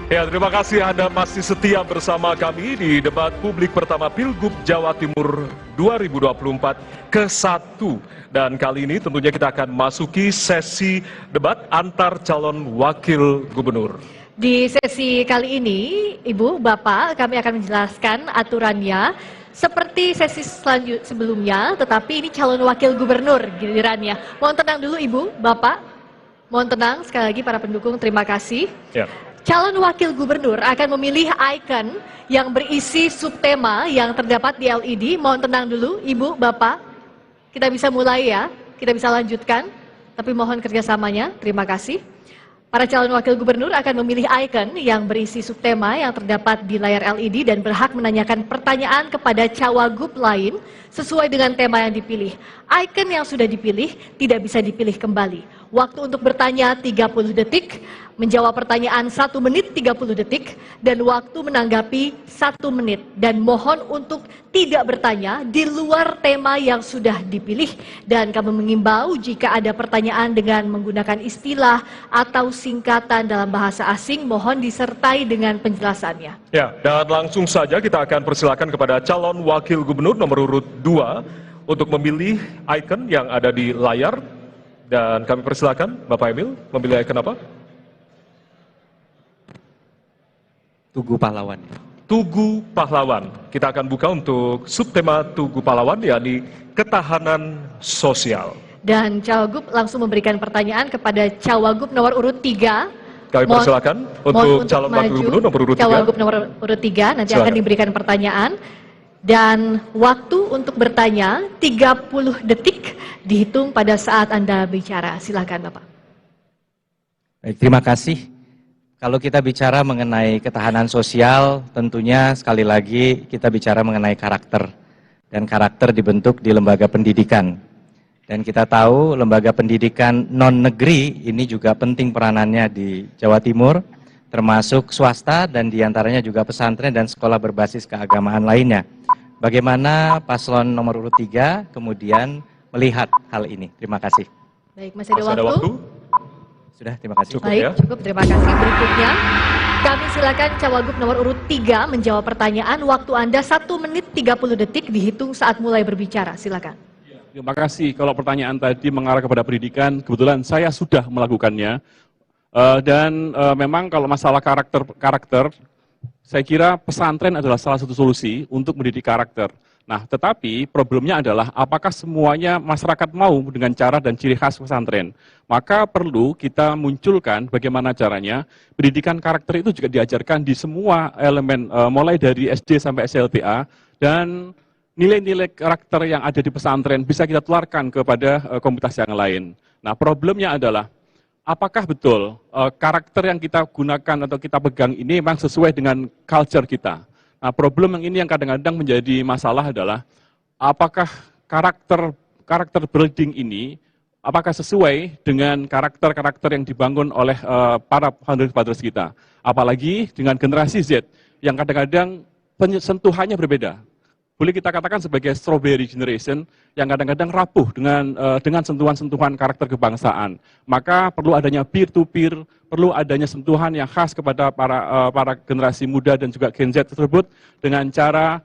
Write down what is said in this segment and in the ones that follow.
Ya, terima kasih Anda masih setia bersama kami di debat publik pertama Pilgub Jawa Timur 2024 ke-1. Dan kali ini tentunya kita akan masuki sesi debat antar calon wakil gubernur. Di sesi kali ini, Ibu, Bapak, kami akan menjelaskan aturannya seperti sesi sebelumnya, tetapi ini calon wakil gubernur gilirannya. Mohon tenang dulu Ibu, Bapak. Mohon tenang, sekali lagi para pendukung, terima kasih. Ya. Calon wakil gubernur akan memilih ikon yang berisi subtema yang terdapat di LED. Mohon tenang dulu, Ibu, Bapak. Kita bisa mulai ya, kita bisa lanjutkan. Tapi mohon kerjasamanya, terima kasih. Para calon wakil gubernur akan memilih ikon yang berisi subtema yang terdapat di layar LED dan berhak menanyakan pertanyaan kepada cawagup lain sesuai dengan tema yang dipilih. Ikon yang sudah dipilih tidak bisa dipilih kembali. Waktu untuk bertanya 30 detik, menjawab pertanyaan 1 menit 30 detik, dan waktu menanggapi 1 menit. Dan mohon untuk tidak bertanya di luar tema yang sudah dipilih. Dan kami mengimbau jika ada pertanyaan dengan menggunakan istilah atau singkatan dalam bahasa asing, mohon disertai dengan penjelasannya. Ya, dan langsung saja kita akan persilakan kepada calon wakil gubernur nomor urut 2 untuk memilih ikon yang ada di layar. Dan kami persilakan Bapak Emil memilih ikon apa? Tugu Pahlawan. Tugu Pahlawan. Kita akan buka untuk subtema Tugu Pahlawan, yakni ketahanan sosial. Dan Cawagup langsung memberikan pertanyaan kepada Cawagup nomor urut 3. Kami persilakan untuk calon wakil gubernur nomor urut 3. Cawagup nomor urut 3 nanti akan diberikan pertanyaan. Dan waktu untuk bertanya 30 detik dihitung pada saat Anda bicara. Silakan Bapak. Baik, terima kasih. Kalau kita bicara mengenai ketahanan sosial, tentunya sekali lagi kita bicara mengenai karakter. Dan karakter dibentuk di lembaga pendidikan. Dan kita tahu lembaga pendidikan non-negeri ini juga penting peranannya di Jawa Timur, termasuk swasta dan diantaranya juga pesantren dan sekolah berbasis keagamaan lainnya. Bagaimana paslon nomor urut 3 kemudian melihat hal ini? Terima kasih. Baik, masih ada waktu? Sudah, terima kasih. Cukup, baik, ya? Cukup, terima kasih. Berikutnya, kami silakan Cawagup nomor urut 3 menjawab pertanyaan. Waktu Anda 1 menit 30 detik dihitung saat mulai berbicara. Silakan. Terima kasih. Kalau pertanyaan tadi mengarah kepada pendidikan, kebetulan saya sudah melakukannya. Memang kalau masalah karakter, saya kira pesantren adalah salah satu solusi untuk mendidik karakter. Nah, tetapi problemnya adalah apakah semuanya masyarakat mau dengan cara dan ciri khas pesantren. Maka perlu kita munculkan bagaimana caranya pendidikan karakter itu juga diajarkan di semua elemen, mulai dari SD sampai SLTA, dan nilai-nilai karakter yang ada di pesantren bisa kita tularkan kepada komunitas yang lain. Nah, problemnya adalah apakah betul karakter yang kita gunakan atau kita pegang ini memang sesuai dengan culture kita. Nah, problem yang ini yang kadang-kadang menjadi masalah adalah apakah karakter building ini apakah sesuai dengan karakter-karakter yang dibangun oleh para founders kita. Apalagi dengan generasi Z yang kadang-kadang sentuhannya berbeda. Boleh kita katakan sebagai strawberry generation yang kadang-kadang rapuh dengan sentuhan-sentuhan karakter kebangsaan. Maka perlu adanya peer-to-peer, perlu adanya sentuhan yang khas kepada para generasi muda dan juga Gen Z tersebut dengan cara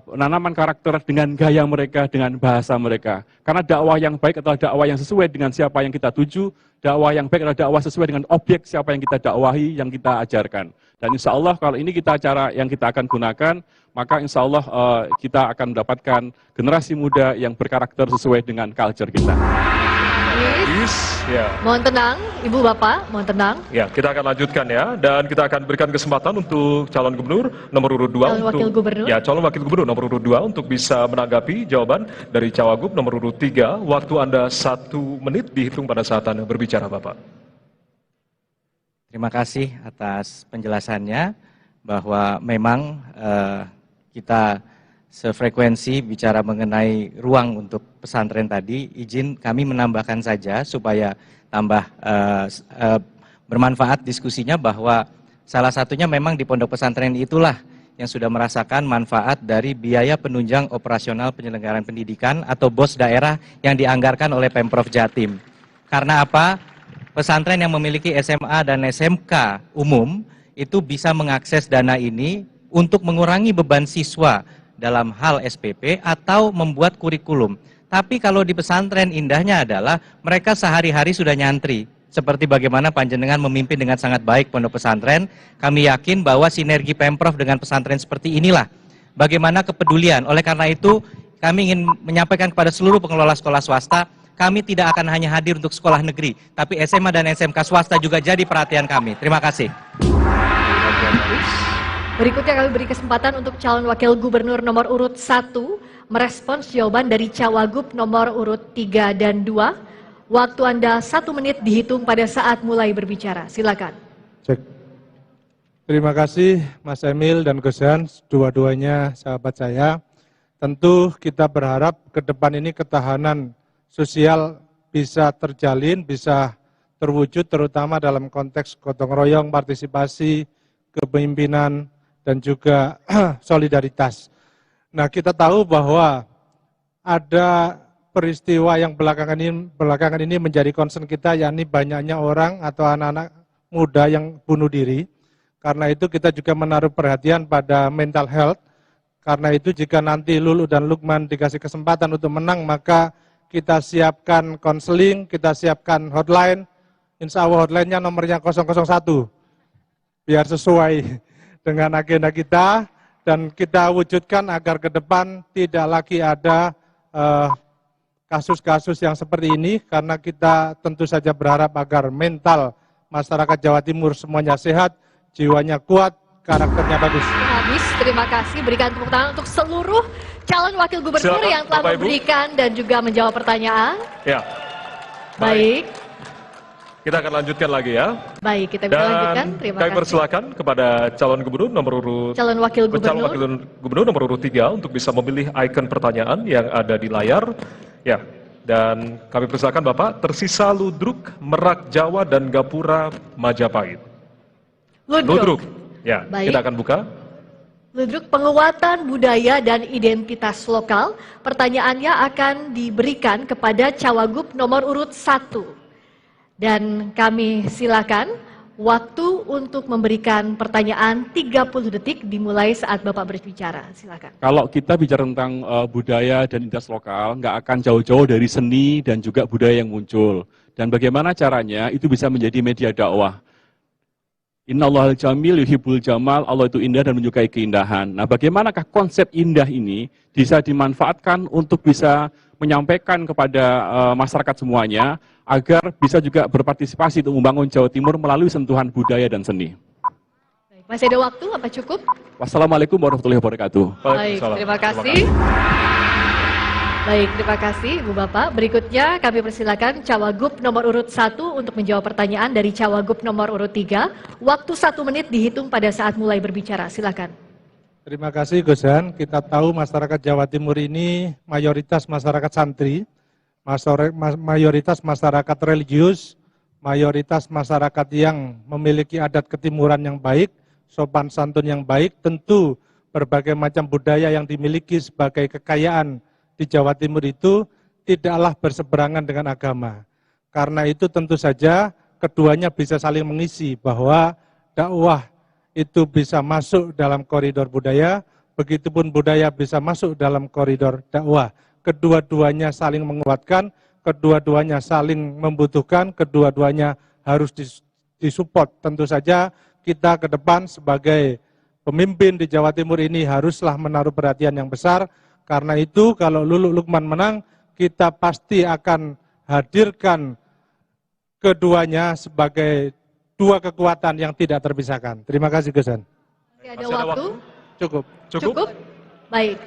penanaman karakter dengan gaya mereka, dengan bahasa mereka. Karena dakwah yang baik adalah dakwah yang sesuai dengan siapa yang kita tuju, dakwah yang baik adalah dakwah sesuai dengan objek siapa yang kita dakwahi, yang kita ajarkan. Dan insya Allah kalau ini cara yang kita akan gunakan, maka insya Allah kita akan mendapatkan generasi muda yang berkarakter sesuai dengan culture kita. Ya. Mohon tenang, Ibu Bapak, mohon tenang. Ya, kita akan lanjutkan ya, dan kita akan berikan kesempatan untuk calon gubernur nomor urut 2 calon wakil gubernur. Ya, calon wakil gubernur nomor urut 2 untuk bisa menanggapi jawaban dari Cawagup nomor urut 3. Waktu Anda 1 menit dihitung pada saat Anda berbicara, Bapak. Terima kasih atas penjelasannya bahwa memang kita sefrekuensi bicara mengenai ruang untuk pesantren tadi. Izin kami menambahkan saja supaya tambah bermanfaat diskusinya bahwa salah satunya memang di pondok pesantren itulah yang sudah merasakan manfaat dari biaya penunjang operasional penyelenggaraan pendidikan atau BOS daerah yang dianggarkan oleh Pemprov Jatim. Karena apa? Pesantren yang memiliki SMA dan SMK umum itu bisa mengakses dana ini untuk mengurangi beban siswa dalam hal SPP atau membuat kurikulum. Tapi kalau di pesantren indahnya adalah mereka sehari-hari sudah nyantri. Seperti bagaimana panjenengan memimpin dengan sangat baik pondok pesantren, kami yakin bahwa sinergi Pemprov dengan pesantren seperti inilah. Bagaimana kepedulian, oleh karena itu kami ingin menyampaikan kepada seluruh pengelola sekolah swasta, kami tidak akan hanya hadir untuk sekolah negeri, tapi SMA dan SMK swasta juga jadi perhatian kami. Terima kasih. Berikutnya kami beri kesempatan untuk calon wakil gubernur nomor urut 1 merespons jawaban dari cawagup nomor urut 3 dan 2. Waktu Anda 1 menit dihitung pada saat mulai berbicara. Silakan. Cek. Terima kasih Mas Emil dan Gus Hans, dua-duanya sahabat saya. Tentu kita berharap ke depan ini ketahanan sosial bisa terjalin, bisa terwujud terutama dalam konteks gotong royong, partisipasi, kepemimpinan, dan juga solidaritas. Nah, kita tahu bahwa ada peristiwa yang belakangan ini menjadi concern kita, yakni banyaknya orang atau anak-anak muda yang bunuh diri. Karena itu kita juga menaruh perhatian pada mental health. Karena itu jika nanti Lulu dan Lukman dikasih kesempatan untuk menang, maka kita siapkan konseling, kita siapkan hotline. Insya Allah hotline-nya nomornya 001. Biar sesuai dengan agenda kita dan kita wujudkan agar ke depan tidak lagi ada kasus-kasus yang seperti ini, karena kita tentu saja berharap agar mental masyarakat Jawa Timur semuanya sehat, jiwanya kuat, karakternya bagus. Habis, terima kasih. Berikan tepuk tangan untuk seluruh calon wakil gubernur Silakan, yang telah Bapak, Ibu. memberikan dan juga menjawab pertanyaan. Ya. Baik, Kita akan lanjutkan lagi ya. baik kita bisa lanjutkan. Dan Terima kami kasih. persilakan kepada calon gubernur nomor urut Calon wakil gubernur. gubernur nomor urut 3 untuk bisa memilih ikon pertanyaan yang ada di layar. Ya. Dan kami persilakan Bapak, tersisa Ludruk, Merak Jawa dan Gapura Majapahit. Ludruk. Ya, Baik. kita akan buka. Ludruk, penguatan budaya dan identitas lokal. Pertanyaannya akan diberikan kepada cawagup nomor urut 1. Dan kami silakan waktu untuk memberikan pertanyaan 30 detik dimulai saat Bapak berbicara. Silakan. Kalau kita bicara tentang budaya dan identitas lokal, nggak akan jauh-jauh dari seni dan juga budaya yang muncul. Dan bagaimana caranya itu bisa menjadi media dakwah. Innallahal jamil yuhibbul jamal, Allah itu indah dan menyukai keindahan. Nah, bagaimanakah konsep indah ini bisa dimanfaatkan untuk bisa menyampaikan kepada masyarakat semuanya, agar bisa juga berpartisipasi untuk membangun Jawa Timur melalui sentuhan budaya dan seni. Baik, masih ada waktu, apa cukup? Wassalamualaikum warahmatullahi wabarakatuh. Baik, terima kasih. Baik, terima kasih Ibu Bapak. Berikutnya kami persilakan cawagup nomor urut 1 untuk menjawab pertanyaan dari cawagup nomor urut 3. Waktu 1 menit dihitung pada saat mulai berbicara. Silakan. Terima kasih Gus Han. Kita tahu masyarakat Jawa Timur ini mayoritas masyarakat santri, mayoritas masyarakat religius, mayoritas masyarakat yang memiliki adat ketimuran yang baik, sopan santun yang baik, tentu berbagai macam budaya yang dimiliki sebagai kekayaan di Jawa Timur itu tidaklah berseberangan dengan agama. Karena itu tentu saja keduanya bisa saling mengisi, bahwa dakwah itu bisa masuk dalam koridor budaya, begitupun budaya bisa masuk dalam koridor dakwah. Kedua-duanya saling menguatkan, kedua-duanya saling membutuhkan, kedua-duanya harus disupport. Tentu saja kita ke depan sebagai pemimpin di Jawa Timur ini haruslah menaruh perhatian yang besar. Karena itu kalau Lulu Lukman menang, kita pasti akan hadirkan keduanya sebagai dua kekuatan yang tidak terpisahkan. Terima kasih Gus Han. Masih ada waktu? Cukup. Cukup? Baik.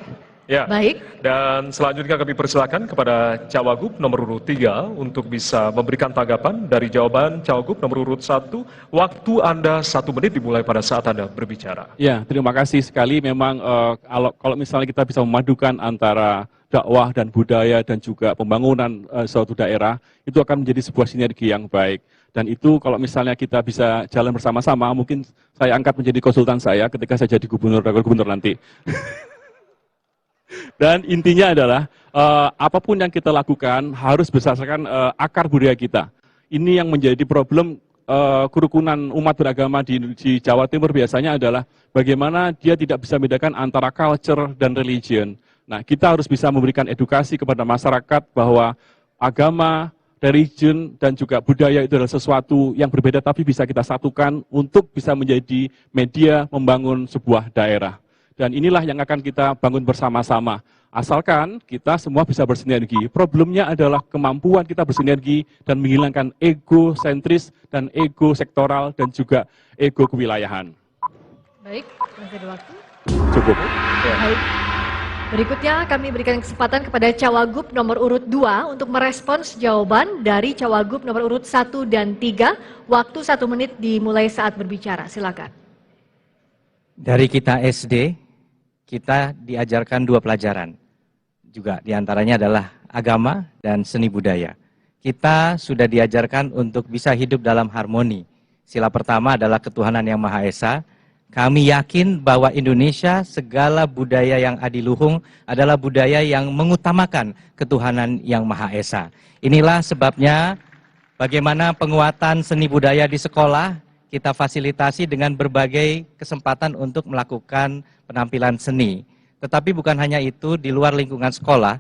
Ya. Baik. Dan selanjutnya kami persilakan kepada cawagup nomor urut 3 untuk bisa memberikan tanggapan dari jawaban cawagup nomor urut 1. Waktu Anda 1 menit dimulai pada saat Anda berbicara. Ya, terima kasih sekali. Memang kalau misalnya kita bisa memadukan antara dakwah dan budaya dan juga pembangunan suatu daerah, itu akan menjadi sebuah sinergi yang baik. Dan itu kalau misalnya kita bisa jalan bersama-sama, mungkin saya angkat menjadi konsultan saya ketika saya jadi gubernur nanti. Dan intinya adalah apapun yang kita lakukan harus berdasarkan akar budaya kita. Ini yang menjadi problem kerukunan umat beragama di Jawa Timur biasanya adalah bagaimana dia tidak bisa membedakan antara culture dan religion. Nah, kita harus bisa memberikan edukasi kepada masyarakat bahwa agama, religion, dan juga budaya itu adalah sesuatu yang berbeda tapi bisa kita satukan untuk bisa menjadi media membangun sebuah daerah. Dan inilah yang akan kita bangun bersama-sama. Asalkan kita semua bisa bersinergi. Problemnya adalah kemampuan kita bersinergi dan menghilangkan ego sentris dan ego sektoral dan juga ego kewilayahan. Baik, masih ada waktu. Cukup. Baik. Berikutnya kami berikan kesempatan kepada Cawagup nomor urut 2 untuk merespons jawaban dari Cawagup nomor urut 1 dan 3. Waktu 1 menit dimulai saat berbicara. Silakan. Dari kita SD, kita diajarkan 2 pelajaran. Juga diantaranya adalah agama dan seni budaya. Kita sudah diajarkan untuk bisa hidup dalam harmoni. Sila pertama adalah ketuhanan yang Maha Esa. Kami yakin bahwa Indonesia segala budaya yang adiluhung adalah budaya yang mengutamakan ketuhanan yang Maha Esa. Inilah sebabnya bagaimana penguatan seni budaya di sekolah kita fasilitasi dengan berbagai kesempatan untuk melakukan penampilan seni. Tetapi bukan hanya itu, di luar lingkungan sekolah,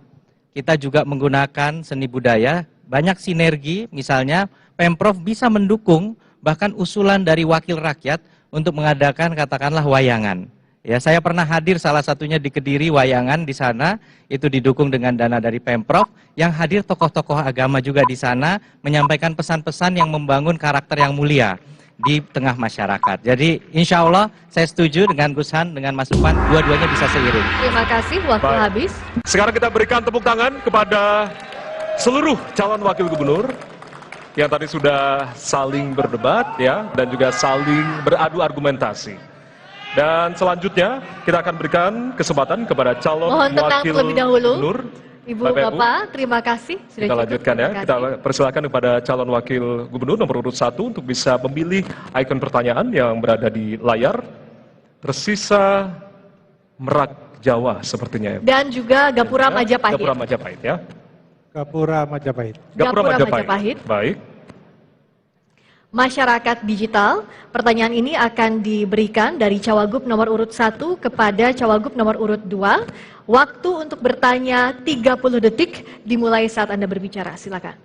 kita juga menggunakan seni budaya, banyak sinergi, misalnya Pemprov bisa mendukung bahkan usulan dari wakil rakyat untuk mengadakan katakanlah wayangan. Ya, saya pernah hadir salah satunya di Kediri wayangan di sana, itu didukung dengan dana dari Pemprov, yang hadir tokoh-tokoh agama juga di sana menyampaikan pesan-pesan yang membangun karakter yang mulia di tengah masyarakat. Jadi insya Allah saya setuju dengan Gus Han, dengan Mas Lukman, dua-duanya bisa seiring. Terima kasih, waktu Baik. habis. Sekarang kita berikan tepuk tangan kepada seluruh calon wakil gubernur yang tadi sudah saling berdebat ya dan juga saling beradu argumentasi. Dan selanjutnya kita akan berikan kesempatan kepada calon Mohon tenang wakil terlebih dahulu. gubernur. Ibu, Bapak, Ibu, Bapak, terima kasih. Sudah kita cukup, lanjutkan ya. terima Kita kasih. persilakan kepada calon wakil gubernur nomor urut 1 untuk bisa memilih ikon pertanyaan yang berada di layar. Tersisa Merak Jawa sepertinya ya. Dan juga Gapura Majapahit. Gapura Majapahit ya. Gapura Majapahit. Gapura Majapahit. Baik. Masyarakat digital, pertanyaan ini akan diberikan dari Cawagup nomor urut 1 kepada Cawagup nomor urut 2. Waktu untuk bertanya 30 detik dimulai saat Anda berbicara. Silakan.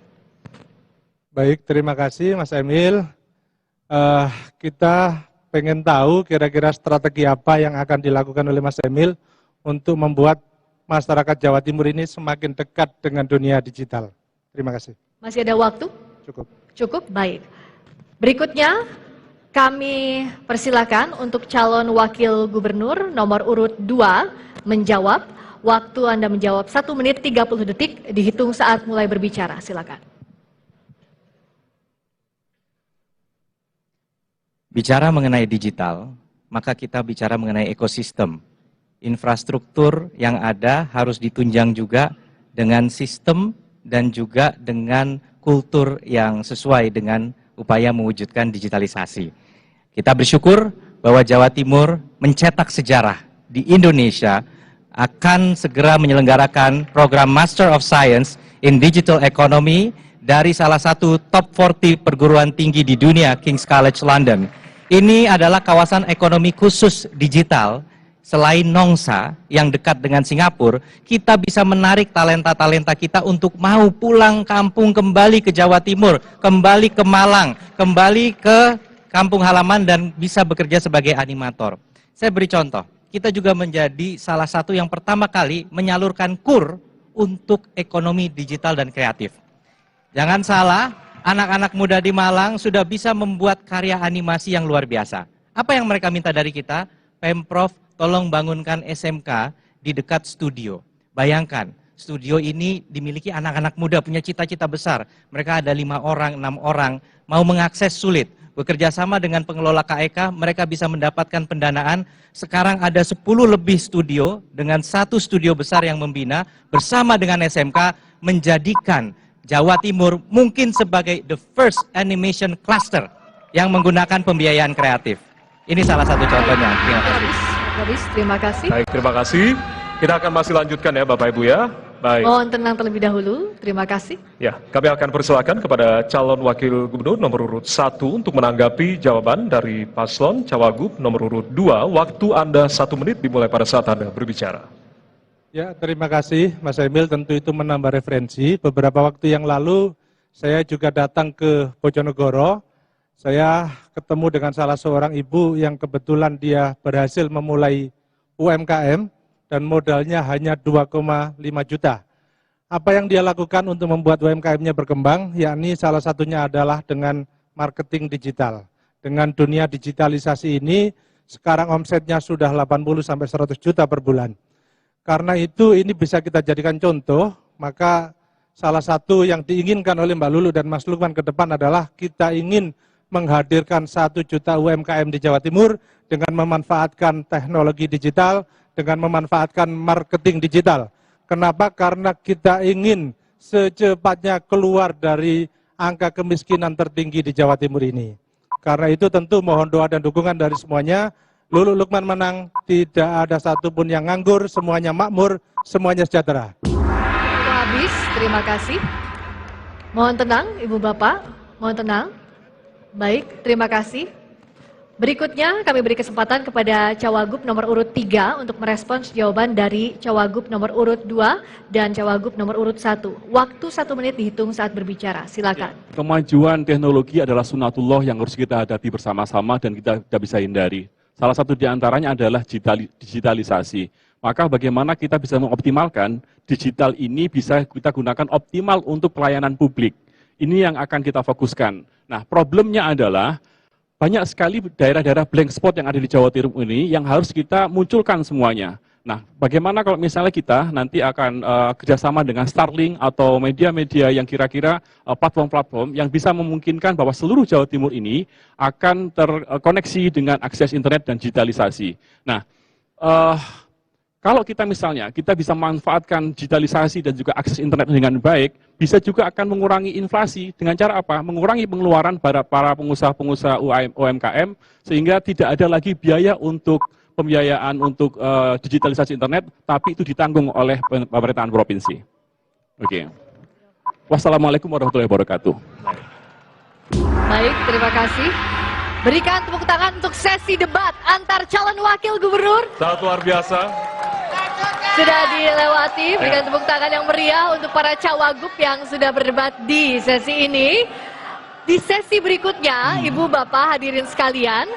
Baik, terima kasih Mas Emil. Kita pengen tahu kira-kira strategi apa yang akan dilakukan oleh Mas Emil untuk membuat masyarakat Jawa Timur ini semakin dekat dengan dunia digital. Terima kasih. Masih ada waktu? Cukup. Cukup, baik. Berikutnya kami persilakan untuk calon wakil gubernur nomor urut 2 menjawab. Waktu Anda menjawab 1 menit 30 detik dihitung saat mulai berbicara. Silakan. Bicara mengenai digital, maka kita bicara mengenai ekosistem. Infrastruktur yang ada harus ditunjang juga dengan sistem dan juga dengan kultur yang sesuai dengan upaya mewujudkan digitalisasi. Kita bersyukur bahwa Jawa Timur mencetak sejarah di Indonesia akan segera menyelenggarakan program Master of Science in Digital Economy dari salah satu top 40 perguruan tinggi di dunia, King's College London. Ini adalah kawasan ekonomi khusus digital. Selain Nongsa yang dekat dengan Singapura, kita bisa menarik talenta-talenta kita untuk mau pulang kampung, kembali ke Jawa Timur, kembali ke Malang, kembali ke kampung halaman dan bisa bekerja sebagai animator. Saya beri contoh, kita juga menjadi salah satu yang pertama kali menyalurkan KUR untuk ekonomi digital dan kreatif. Jangan salah, anak-anak muda di Malang sudah bisa membuat karya animasi yang luar biasa. Apa yang mereka minta dari kita? Pemprov tolong bangunkan SMK di dekat studio. Bayangkan, studio ini dimiliki anak-anak muda, punya cita-cita besar. Mereka ada 5 orang, 6 orang, mau mengakses sulit. Bekerja sama dengan pengelola KEK, mereka bisa mendapatkan pendanaan. Sekarang ada 10 lebih studio, dengan 1 studio besar yang membina, bersama dengan SMK, menjadikan Jawa Timur mungkin sebagai the first animation cluster yang menggunakan pembiayaan kreatif. Ini salah satu contohnya. Terima kasih. Habis, terima kasih. Baik, terima kasih. Kita akan masih lanjutkan ya Bapak Ibu ya. Baik. Mohon tenang terlebih dahulu. Terima kasih. Ya, kami akan persilakan kepada calon wakil gubernur nomor urut 1 untuk menanggapi jawaban dari paslon cawagup nomor urut 2. Waktu Anda 1 menit dimulai pada saat Anda berbicara. Ya, terima kasih Mas Emil, tentu itu menambah referensi. Beberapa waktu yang lalu saya juga datang ke Bojonegoro. Saya ketemu dengan salah seorang ibu yang kebetulan dia berhasil memulai UMKM dan modalnya hanya 2,5 juta. Apa yang dia lakukan untuk membuat UMKM-nya berkembang, yakni salah satunya adalah dengan marketing digital. Dengan dunia digitalisasi ini, sekarang omsetnya sudah 80-100 juta per bulan. Karena itu ini bisa kita jadikan contoh, maka salah satu yang diinginkan oleh Mbak Lulu dan Mas Lukman ke depan adalah kita ingin menghadirkan 1 juta UMKM di Jawa Timur dengan memanfaatkan teknologi digital, dengan memanfaatkan marketing digital. Kenapa? Karena kita ingin secepatnya keluar dari angka kemiskinan tertinggi di Jawa Timur ini. Karena itu tentu mohon doa dan dukungan dari semuanya. Lulu Lukman menang, tidak ada satupun yang nganggur, semuanya makmur, semuanya sejahtera. Waktu habis, terima kasih. Mohon tenang, Ibu Bapak, mohon tenang. Baik, terima kasih. Berikutnya kami beri kesempatan kepada Cawagup nomor urut 3 untuk merespons jawaban dari Cawagup nomor urut 2 dan Cawagup nomor urut 1. Waktu 1 menit dihitung saat berbicara, silakan. Kemajuan teknologi adalah sunatullah yang harus kita hadapi bersama-sama dan kita tidak bisa hindari. Salah satu di antaranya adalah digitalisasi. Maka bagaimana kita bisa mengoptimalkan digital ini bisa kita gunakan optimal untuk pelayanan publik. Ini yang akan kita fokuskan. Nah, problemnya adalah banyak sekali daerah-daerah blank spot yang ada di Jawa Timur ini yang harus kita munculkan semuanya. Nah, bagaimana kalau misalnya kita nanti akan kerjasama dengan Starlink atau media-media yang kira-kira platform-platform yang bisa memungkinkan bahwa seluruh Jawa Timur ini akan terkoneksi dengan akses internet dan digitalisasi. Nah, kalau kita misalnya, kita bisa memanfaatkan digitalisasi dan juga akses internet dengan baik, bisa juga akan mengurangi inflasi dengan cara apa? Mengurangi pengeluaran para pengusaha-pengusaha UMKM, sehingga tidak ada lagi biaya untuk pembiayaan untuk digitalisasi internet, tapi itu ditanggung oleh pemerintahan provinsi. Oke. Wassalamualaikum warahmatullahi wabarakatuh. Baik, terima kasih. Berikan tepuk tangan untuk sesi debat antar calon wakil gubernur. Sangat luar biasa. Sudah dilewati, berikan tepuk tangan yang meriah untuk para cawagup yang sudah berdebat di sesi ini. Di sesi berikutnya, Ibu Bapak hadirin sekalian,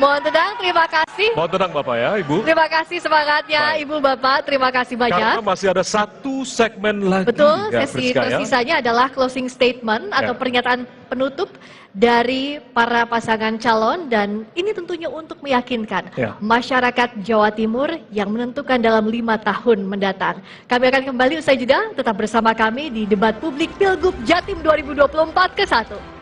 mohon tenang, terima kasih. Mohon tenang Bapak ya, Ibu. Terima kasih semangatnya Ibu Bapak, terima kasih banyak. Karena masih ada 1 segmen lagi. Betul, ya, sesi Friska, ya. tersisanya adalah closing statement atau pernyataan penutup dari para pasangan calon, dan ini tentunya untuk meyakinkan masyarakat Jawa Timur yang menentukan dalam 5 tahun mendatang. Kami akan kembali usai jeda, tetap bersama kami di debat publik Pilgub Jatim 2024 ke-1.